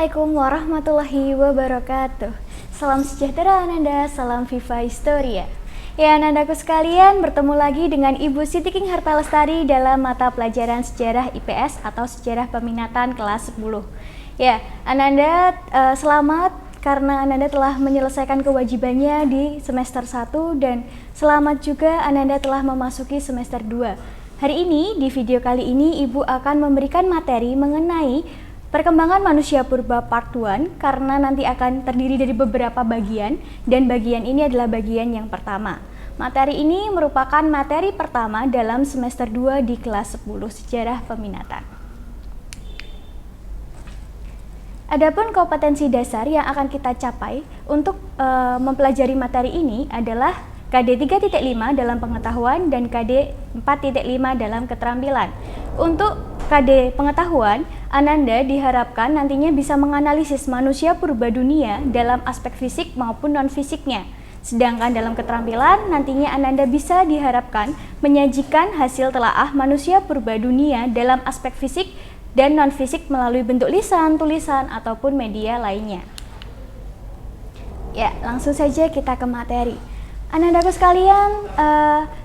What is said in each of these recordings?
Assalamualaikum warahmatullahi wabarakatuh. Salam sejahtera Ananda, salam Viva Historia. Ya Anandaku sekalian, bertemu lagi dengan Ibu Siti King Harta Lestari dalam mata pelajaran Sejarah IPS atau Sejarah Peminatan kelas 10. Ya, Ananda selamat karena Ananda telah menyelesaikan kewajibannya di semester 1 dan selamat juga Ananda telah memasuki semester 2. Hari ini, di video kali ini Ibu akan memberikan materi mengenai perkembangan manusia purba part 1 karena nanti akan terdiri dari beberapa bagian dan bagian ini adalah bagian yang pertama. Materi ini merupakan materi pertama dalam semester 2 di kelas 10 Sejarah Peminatan. Adapun kompetensi dasar yang akan kita capai untuk mempelajari materi ini adalah KD 3.5 dalam pengetahuan dan KD 4.5 dalam keterampilan. Untuk KD pengetahuan, Ananda diharapkan nantinya bisa menganalisis manusia purba dunia dalam aspek fisik maupun non-fisiknya. Sedangkan dalam keterampilan, nantinya Ananda bisa diharapkan menyajikan hasil telaah manusia purba dunia dalam aspek fisik dan non-fisik melalui bentuk lisan, tulisan, ataupun media lainnya. Ya, langsung saja kita ke materi. Anandaku sekalian,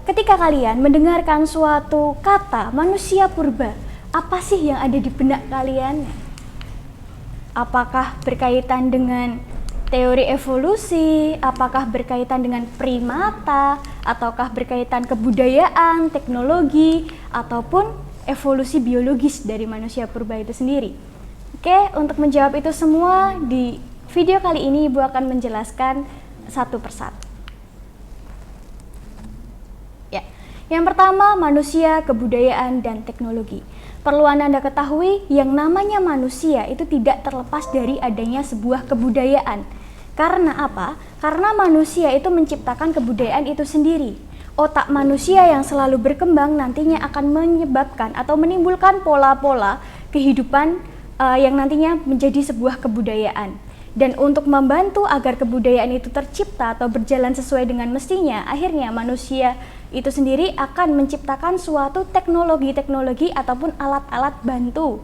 ketika kalian mendengarkan suatu kata manusia purba, apa sih yang ada di benak kalian? Apakah berkaitan dengan teori evolusi? Apakah berkaitan dengan primata? Ataukah berkaitan kebudayaan, teknologi, ataupun evolusi biologis dari manusia purba itu sendiri? Oke, untuk menjawab itu semua, di video kali ini Ibu akan menjelaskan satu persatu. Yang pertama, manusia, kebudayaan, dan teknologi. Perlu Anda ketahui, yang namanya manusia itu tidak terlepas dari adanya sebuah kebudayaan. Karena apa? Karena manusia itu menciptakan kebudayaan itu sendiri. Otak manusia yang selalu berkembang nantinya akan menyebabkan atau menimbulkan pola-pola kehidupan yang nantinya menjadi sebuah kebudayaan. Dan untuk membantu agar kebudayaan itu tercipta atau berjalan sesuai dengan mestinya, akhirnya manusia itu sendiri akan menciptakan suatu teknologi-teknologi ataupun alat-alat bantu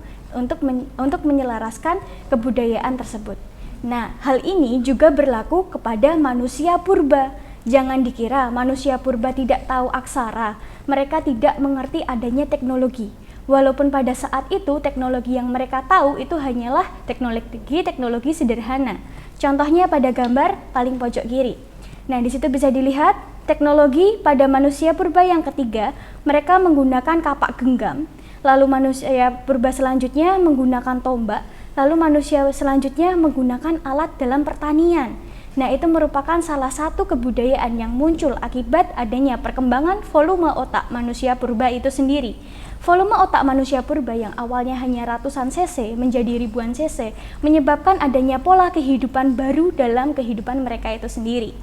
untuk menyelaraskan kebudayaan tersebut. Nah, hal ini juga berlaku kepada manusia purba. Jangan dikira manusia purba tidak tahu aksara, mereka tidak mengerti adanya teknologi. Walaupun pada saat itu teknologi yang mereka tahu itu hanyalah teknologi sederhana. Contohnya pada gambar paling pojok kiri. Nah, di situ bisa dilihat teknologi pada manusia purba yang ketiga, mereka menggunakan kapak genggam. Lalu manusia purba selanjutnya menggunakan tombak. Lalu manusia selanjutnya menggunakan alat dalam pertanian. Nah, itu merupakan salah satu kebudayaan yang muncul akibat adanya perkembangan volume otak manusia purba itu sendiri. Volume otak manusia purba yang awalnya hanya ratusan cc menjadi ribuan cc menyebabkan adanya pola kehidupan baru dalam kehidupan mereka itu sendiri.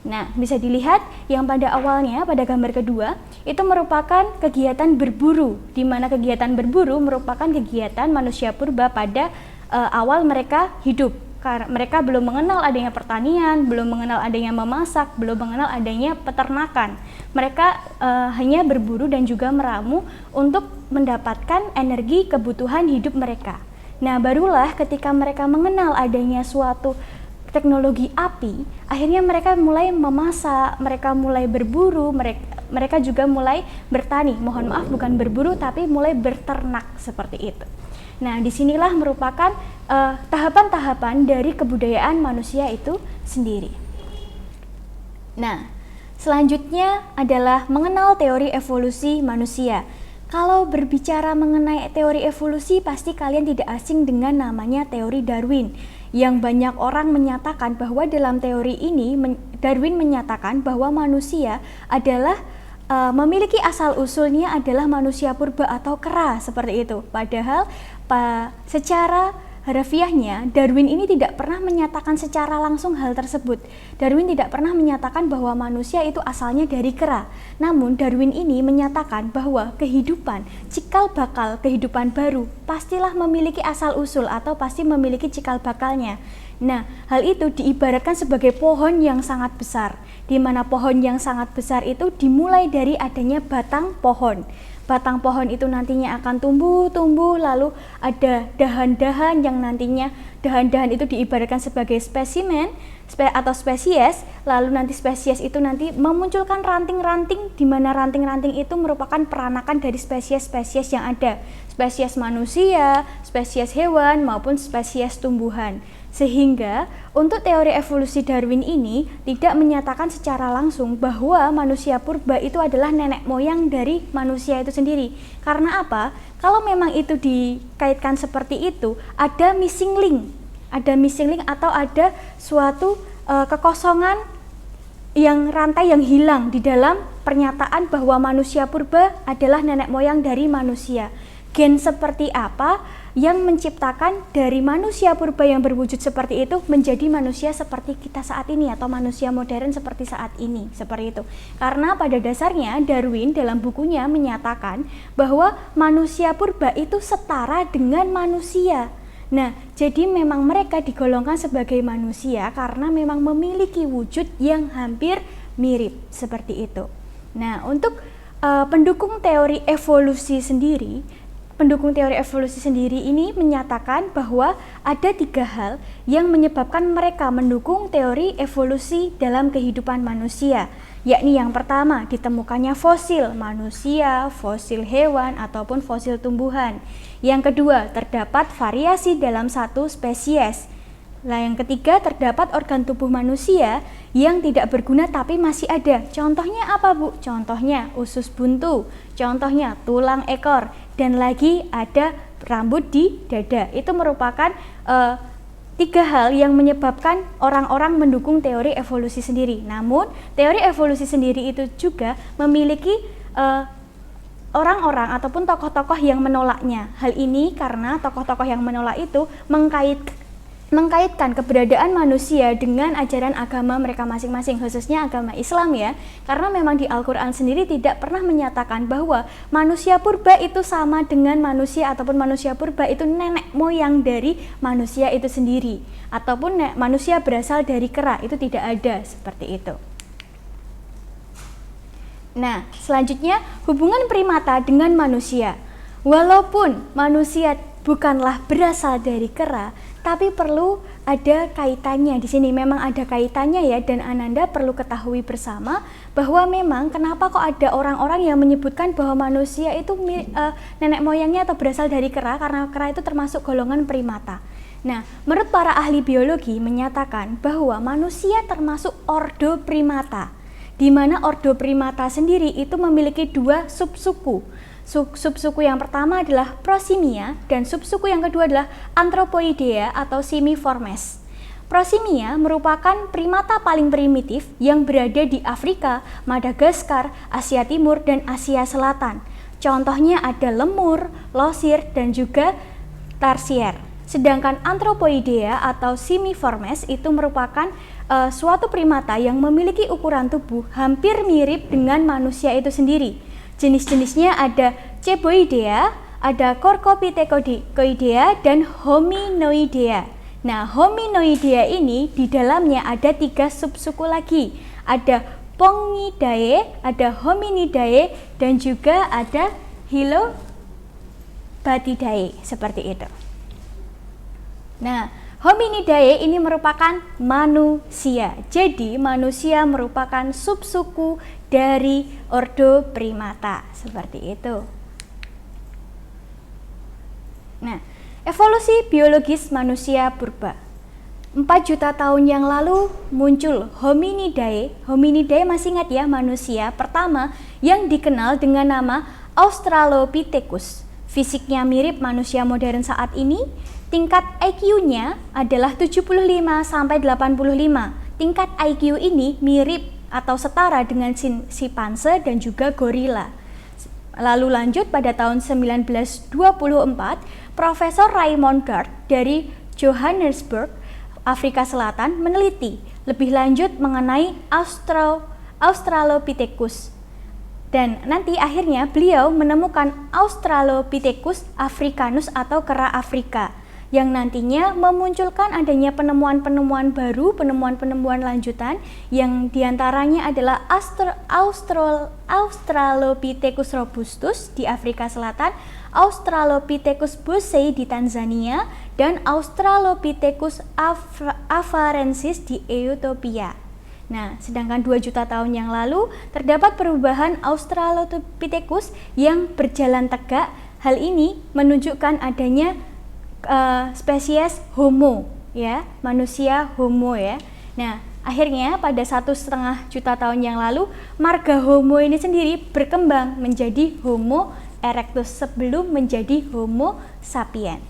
Nah, bisa dilihat yang pada awalnya pada gambar kedua itu merupakan kegiatan berburu, di mana kegiatan berburu merupakan kegiatan manusia purba pada awal mereka hidup. Karena mereka belum mengenal adanya pertanian, belum mengenal adanya memasak, belum mengenal adanya peternakan. Mereka hanya berburu dan juga meramu untuk mendapatkan energi kebutuhan hidup mereka. Nah, barulah ketika mereka mengenal adanya suatu teknologi api, akhirnya mereka mulai memasak, mereka mulai berburu, mereka juga mulai bertani. Mohon maaf, bukan berburu tapi mulai berternak seperti itu. Nah, disinilah merupakan tahapan-tahapan dari kebudayaan manusia itu sendiri. Nah, selanjutnya adalah mengenal teori evolusi manusia. Kalau berbicara mengenai teori evolusi, pasti kalian tidak asing dengan namanya teori Darwin. Yang banyak orang menyatakan bahwa dalam teori ini, Darwin menyatakan bahwa manusia adalah memiliki asal-usulnya adalah manusia purba atau kera seperti itu. Padahal secara harafiahnya Darwin ini tidak pernah menyatakan secara langsung hal tersebut. Darwin tidak pernah menyatakan bahwa manusia itu asalnya dari kera. Namun Darwin ini menyatakan bahwa kehidupan, cikal bakal kehidupan baru pastilah memiliki asal-usul atau pasti memiliki cikal bakalnya. Nah, hal itu diibaratkan sebagai pohon yang sangat besar, di mana pohon yang sangat besar itu dimulai dari adanya batang pohon. batang pohon itu nantinya akan tumbuh, lalu ada dahan-dahan yang nantinya dahan-dahan itu diibaratkan sebagai spesimen atau spesies, lalu nanti spesies itu nanti memunculkan ranting-ranting, di mana ranting-ranting itu merupakan peranakan dari spesies-spesies yang ada, spesies manusia, spesies hewan maupun spesies tumbuhan. Sehingga untuk teori evolusi Darwin ini tidak menyatakan secara langsung bahwa manusia purba itu adalah nenek moyang dari manusia itu sendiri. Karena apa? Kalau memang itu dikaitkan seperti itu, ada missing link atau ada suatu kekosongan yang rantai yang hilang di dalam pernyataan bahwa manusia purba adalah nenek moyang dari manusia. Gen seperti apa yang menciptakan dari manusia purba yang berwujud seperti itu menjadi manusia seperti kita saat ini atau manusia modern seperti saat ini, seperti itu. Karena pada dasarnya Darwin dalam bukunya menyatakan bahwa manusia purba itu setara dengan manusia. Nah, jadi memang mereka digolongkan sebagai manusia karena memang memiliki wujud yang hampir mirip seperti itu. Nah, untuk pendukung teori evolusi sendiri ini menyatakan bahwa ada 3 hal yang menyebabkan mereka mendukung teori evolusi dalam kehidupan manusia, yakni yang pertama ditemukannya fosil manusia, fosil hewan ataupun fosil tumbuhan. Yang kedua, terdapat variasi dalam satu spesies. Nah, yang ketiga, terdapat organ tubuh manusia yang tidak berguna tapi masih ada. Contohnya apa, Bu? Contohnya usus buntu, contohnya tulang ekor, dan lagi ada rambut di dada. Itu merupakan 3 hal yang menyebabkan orang-orang mendukung teori evolusi sendiri. Namun, teori evolusi sendiri itu juga memiliki orang-orang ataupun tokoh-tokoh yang menolaknya. Hal ini karena tokoh-tokoh yang menolak itu mengkaitkan keberadaan manusia dengan ajaran agama mereka masing-masing, khususnya agama Islam ya, karena memang di Al-Quran sendiri tidak pernah menyatakan bahwa manusia purba itu sama dengan manusia ataupun manusia purba itu nenek moyang dari manusia itu sendiri ataupun manusia berasal dari kera, itu tidak ada seperti itu. Nah, selanjutnya hubungan primata dengan manusia. Walaupun manusia bukanlah berasal dari kera, tapi perlu ada kaitannya. Di sini memang ada kaitannya ya, dan Ananda perlu ketahui bersama bahwa memang kenapa kok ada orang-orang yang menyebutkan bahwa manusia itu nenek moyangnya atau berasal dari kera, karena kera itu termasuk golongan primata. Nah, menurut para ahli biologi menyatakan bahwa manusia termasuk ordo primata, di mana ordo primata sendiri itu memiliki 2 subsuku. Subsuku yang pertama adalah Prosimia dan subsuku yang kedua adalah Anthropoidea atau Simiformes. Prosimia merupakan primata paling primitif yang berada di Afrika, Madagaskar, Asia Timur, dan Asia Selatan. Contohnya ada lemur, losir, dan juga tarsier. Sedangkan Anthropoidea atau Simiformes itu merupakan suatu primata yang memiliki ukuran tubuh hampir mirip dengan manusia itu sendiri. Jenis-jenisnya ada Ceboidea, ada Corcopithecodea, dan Hominoidea. Nah, Hominoidea ini di dalamnya ada 3 subsuku lagi. Ada Pongidae, ada Hominidae, dan juga ada Hylobatidae, seperti itu. Nah, Hominidae ini merupakan manusia. Jadi, manusia merupakan subsuku dari ordo primata, seperti itu. Nah, evolusi biologis manusia purba. 4 juta tahun yang lalu muncul Hominidae. Hominidae masih ingat ya, manusia pertama yang dikenal dengan nama Australopithecus. Fisiknya mirip manusia modern saat ini. Tingkat IQ-nya adalah 75 sampai 85. Tingkat IQ ini mirip atau setara dengan simpanse dan juga gorila. Lalu lanjut pada tahun 1924, Profesor Raymond Gard dari Johannesburg, Afrika Selatan meneliti lebih lanjut mengenai Australopithecus. Dan nanti akhirnya beliau menemukan Australopithecus africanus atau kera Afrika. yang nantinya memunculkan adanya penemuan-penemuan baru, penemuan-penemuan lanjutan yang diantaranya adalah Australopithecus robustus di Afrika Selatan, Australopithecus boissei di Tanzania, dan Australopithecus afarensis di Ethiopia. Nah, sedangkan 2 juta tahun yang lalu terdapat perubahan Australopithecus yang berjalan tegak. Hal ini menunjukkan adanya spesies Homo, ya, manusia Homo, ya. Nah, akhirnya pada 1,5 juta tahun yang lalu marga Homo ini sendiri berkembang menjadi Homo erectus sebelum menjadi Homo sapiens.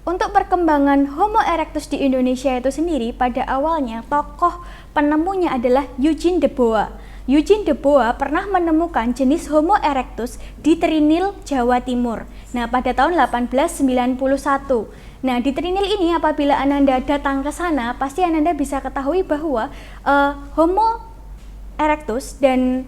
Untuk perkembangan Homo erectus di Indonesia itu sendiri, pada awalnya tokoh penemunya adalah Eugene de Boa. Eugene de Boa pernah menemukan jenis Homo erectus di Trinil, Jawa Timur. Nah, pada tahun 1891. Nah, di Trinil ini apabila Ananda datang ke sana, pasti Ananda bisa ketahui bahwa Homo erectus dan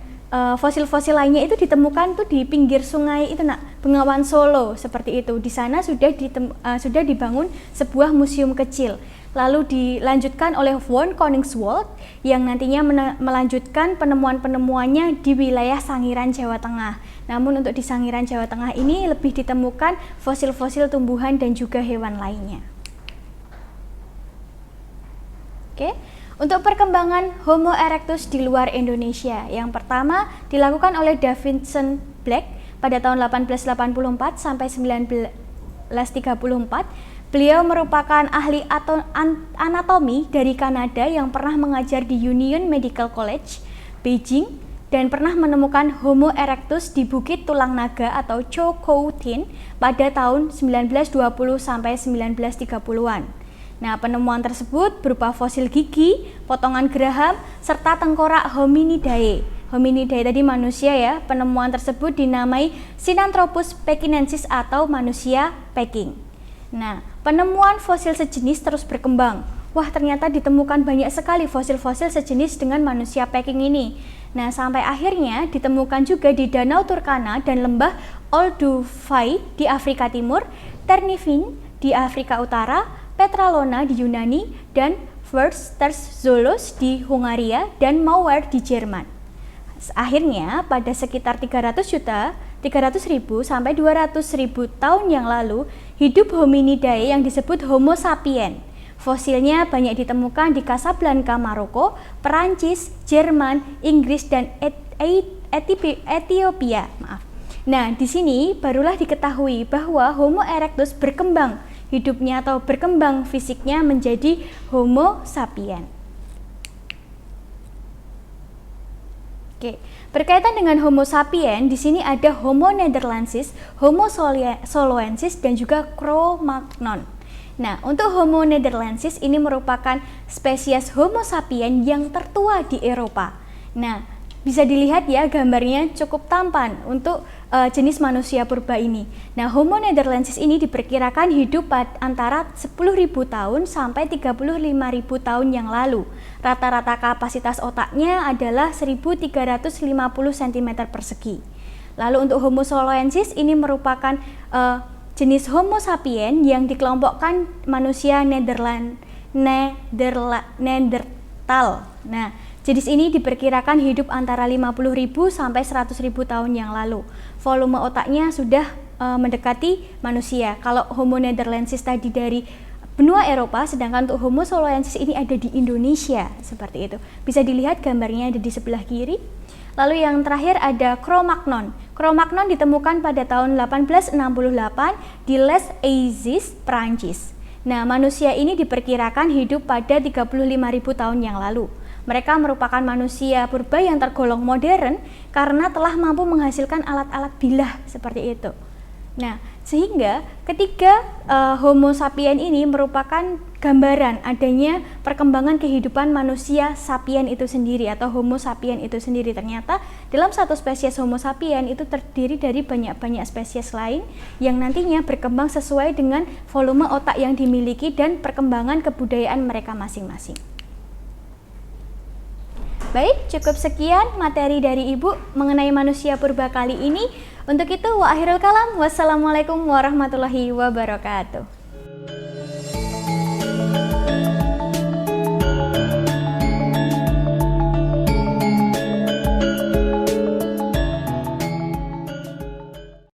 fosil-fosil lainnya itu ditemukan tuh di pinggir sungai itu, Bengawan Solo, seperti itu. Di sana sudah dibangun sebuah museum kecil. Lalu dilanjutkan oleh von Koningswald yang nantinya melanjutkan penemuan-penemuannya di wilayah Sangiran, Jawa Tengah. Namun untuk di Sangiran, Jawa Tengah ini lebih ditemukan fosil-fosil tumbuhan dan juga hewan lainnya. Oke. Untuk perkembangan Homo erectus di luar Indonesia, yang pertama dilakukan oleh Davidson Black pada tahun 1884 sampai 1934. Beliau merupakan ahli anatomi dari Kanada yang pernah mengajar di Union Medical College, Beijing, dan pernah menemukan Homo erectus di Bukit Tulang Naga atau Cho Kau Tin pada tahun 1920 sampai 1930-an. Nah, penemuan tersebut berupa fosil gigi, potongan geraham, serta tengkorak Hominidae. Hominidae tadi manusia, ya. Penemuan tersebut dinamai Sinanthropus pekinensis atau manusia Peking. Nah, penemuan fosil sejenis terus berkembang. Wah, ternyata ditemukan banyak sekali fosil-fosil sejenis dengan manusia Peking ini. Nah, sampai akhirnya ditemukan juga di Danau Turkana dan lembah Olduvai di Afrika Timur, Terniving di Afrika Utara, Petralona di Yunani, dan Versterzolos di Hungaria, dan Mauer di Jerman. Akhirnya, pada sekitar 300.000 sampai 200.000 tahun yang lalu, hidup Hominidae yang disebut Homo sapiens. Fosilnya banyak ditemukan di Casablanca, Maroko, Perancis, Jerman, Inggris, dan Ethiopia. Nah, di sini barulah diketahui bahwa Homo erectus berkembang hidupnya atau berkembang fisiknya menjadi Homo sapiens. Oke, berkaitan dengan Homo sapiens, di sini ada Homo nederlandsis, Homo soloensis, dan juga Cro-Magnon. Nah, untuk Homo nederlandsis ini merupakan spesies Homo sapiens yang tertua di Eropa. Nah, bisa dilihat ya gambarnya cukup tampan untuk jenis manusia purba ini. Nah, Homo nederlandsis ini diperkirakan hidup antara 10.000 tahun sampai 35.000 tahun yang lalu. Rata-rata kapasitas otaknya adalah 1.350 cm persegi. Lalu untuk Homo soloensis ini merupakan jenis Homo sapiens yang dikelompokkan manusia Neanderthal. Nah, jenis ini diperkirakan hidup antara 50.000 sampai 100.000 tahun yang lalu. Volume otaknya sudah mendekati manusia. Kalau Homo nederlandsis tadi dari benua Eropa, sedangkan untuk Homo soloensis ini ada di Indonesia, seperti itu. Bisa dilihat gambarnya ada di sebelah kiri. Lalu yang terakhir ada Cro-Magnon. Cro-Magnon ditemukan pada tahun 1868 di Les Assises, Prancis. Nah, manusia ini diperkirakan hidup pada 35.000 tahun yang lalu. Mereka merupakan manusia purba yang tergolong modern karena telah mampu menghasilkan alat-alat bilah seperti itu. Nah, sehingga ketiga Homo sapiens ini merupakan gambaran adanya perkembangan kehidupan manusia sapiens itu sendiri atau Homo sapiens itu sendiri. Ternyata dalam satu spesies Homo sapiens itu terdiri dari banyak-banyak spesies lain yang nantinya berkembang sesuai dengan volume otak yang dimiliki dan perkembangan kebudayaan mereka masing-masing. Baik, cukup sekian materi dari Ibu mengenai manusia purba kali ini. Untuk itu, wa akhirul kalam, wassalamualaikum warahmatullahi wabarakatuh.